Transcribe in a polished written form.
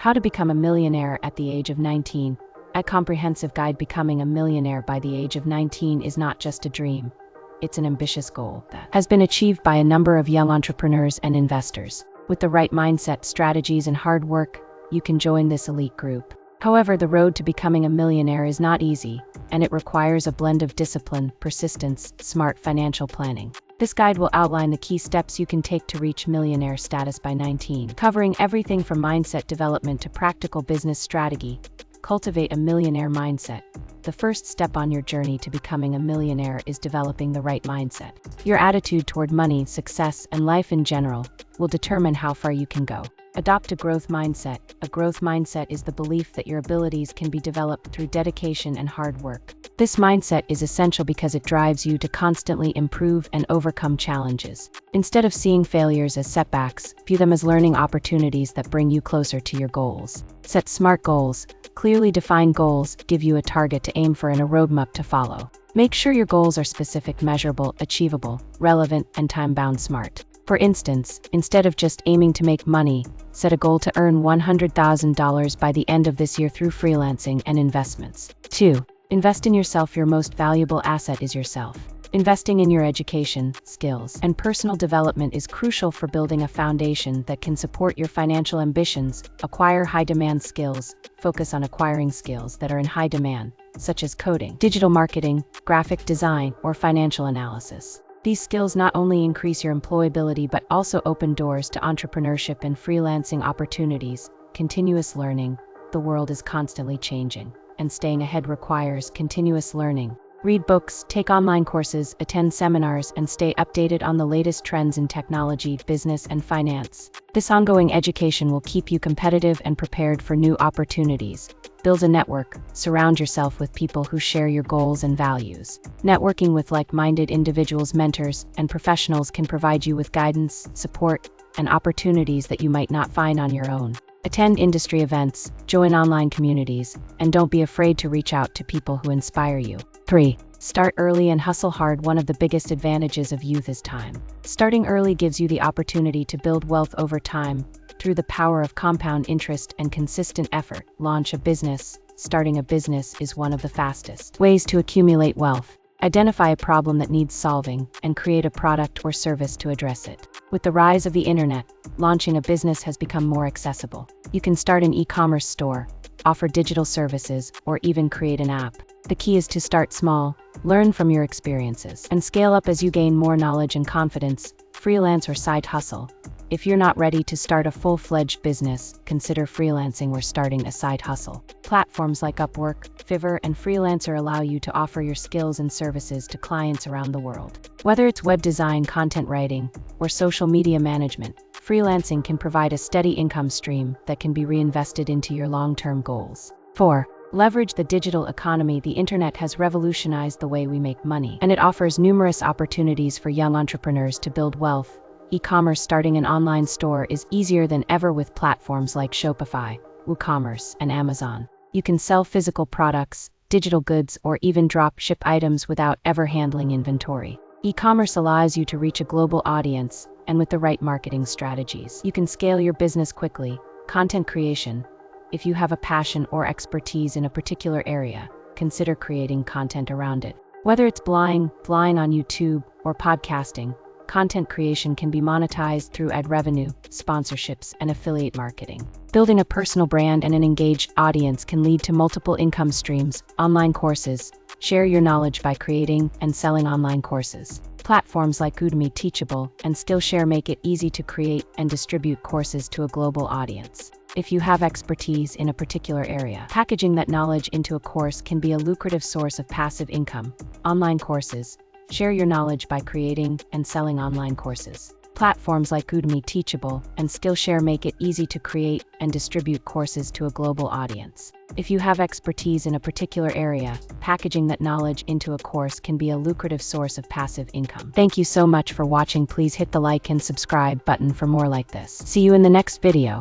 How to become a millionaire at the age of 19. A comprehensive guide. Becoming a millionaire by the age of 19 is not just a dream. It's an ambitious goal that has been achieved by a number of young entrepreneurs and investors. With the right mindset, strategies, and hard work, you can join this elite group. However, the road to becoming a millionaire is not easy, and it requires a blend of discipline, persistence, smart financial planning. This guide will outline the key steps you can take to reach millionaire status by 19, covering everything from mindset development to practical business strategy. Cultivate a millionaire mindset. The first step on your journey to becoming a millionaire is developing the right mindset. Your attitude toward money, success, and life in general will determine how far you can go. Adopt a growth mindset. A growth mindset is the belief that your abilities can be developed through dedication and hard work. This mindset is essential because it drives you to constantly improve and overcome challenges. Instead of seeing failures as setbacks, view them as learning opportunities that bring you closer to your goals. Set smart goals. Clearly defined goals give you a target to aim for and a roadmap to follow. Make sure your goals are specific, measurable, achievable, relevant, and time-bound. Smart. For instance, instead of just aiming to make money, set a goal to earn $100,000 by the end of this year through freelancing and investments. 2. Invest in yourself. Your most valuable asset is yourself. Investing in your education, skills, and personal development is crucial for building a foundation that can support your financial ambitions. Acquire high-demand skills. Focus on acquiring skills that are in high demand, such as coding, digital marketing, graphic design, or financial analysis. These skills not only increase your employability but also open doors to entrepreneurship and freelancing opportunities. Continuous learning. The world is constantly changing, and staying ahead requires continuous learning. Read books, take online courses, attend seminars, and stay updated on the latest trends in technology, business, and finance. This ongoing education will keep you competitive and prepared for new opportunities. Build a network. Surround yourself with people who share your goals and values. Networking with like-minded individuals, mentors, and professionals can provide you with guidance, support, and opportunities that you might not find on your own. Attend industry events, join online communities, and don't be afraid to reach out to people who inspire you. 3. Start early and hustle hard. One of the biggest advantages of youth is time. Starting early gives you the opportunity to build wealth over time through the power of compound interest and consistent effort. Launch a business. Starting a business is one of the fastest ways to accumulate wealth. Identify a problem that needs solving and create a product or service to address it. With the rise of the internet, launching a business has become more accessible. You can start an e-commerce store, offer digital services, or even create an app. The key is to start small, learn from your experiences, and scale up as you gain more knowledge and confidence. Freelance or side hustle. If you're not ready to start a full-fledged business, consider freelancing or starting a side hustle. Platforms like Upwork, Fiverr, and Freelancer allow you to offer your skills and services to clients around the world. Whether it's web design, content writing, or social media management, freelancing can provide a steady income stream that can be reinvested into your long-term goals. 4. Leverage the digital economy. The internet has revolutionized the way we make money, and it offers numerous opportunities for young entrepreneurs to build wealth. E-commerce. Starting an online store is easier than ever with platforms like Shopify, WooCommerce, and Amazon. You can sell physical products, digital goods, or even drop ship items without ever handling inventory. E-commerce allows you to reach a global audience, and with the right marketing strategies, you can scale your business quickly. Content creation. If you have a passion or expertise in a particular area, consider creating content around it. Whether it's blogging on YouTube, or podcasting, content creation can be monetized through ad revenue, sponsorships, and affiliate marketing. Building a personal brand and an engaged audience can lead to multiple income streams. Online courses. Share your knowledge by creating and selling online courses. Platforms like Udemy, Teachable, and Skillshare make it easy to create and distribute courses to a global audience. If you have expertise in a particular area, packaging that knowledge into a course can be a lucrative source of passive income. Online courses. Share your knowledge by creating and selling online courses. Platforms like Udemy, Teachable, and Skillshare make it easy to create and distribute courses to a global audience. If you have expertise in a particular area, packaging that knowledge into a course can be a lucrative source of passive income. Thank you so much for watching. Please hit the like and subscribe button for more like this. See you in the next video.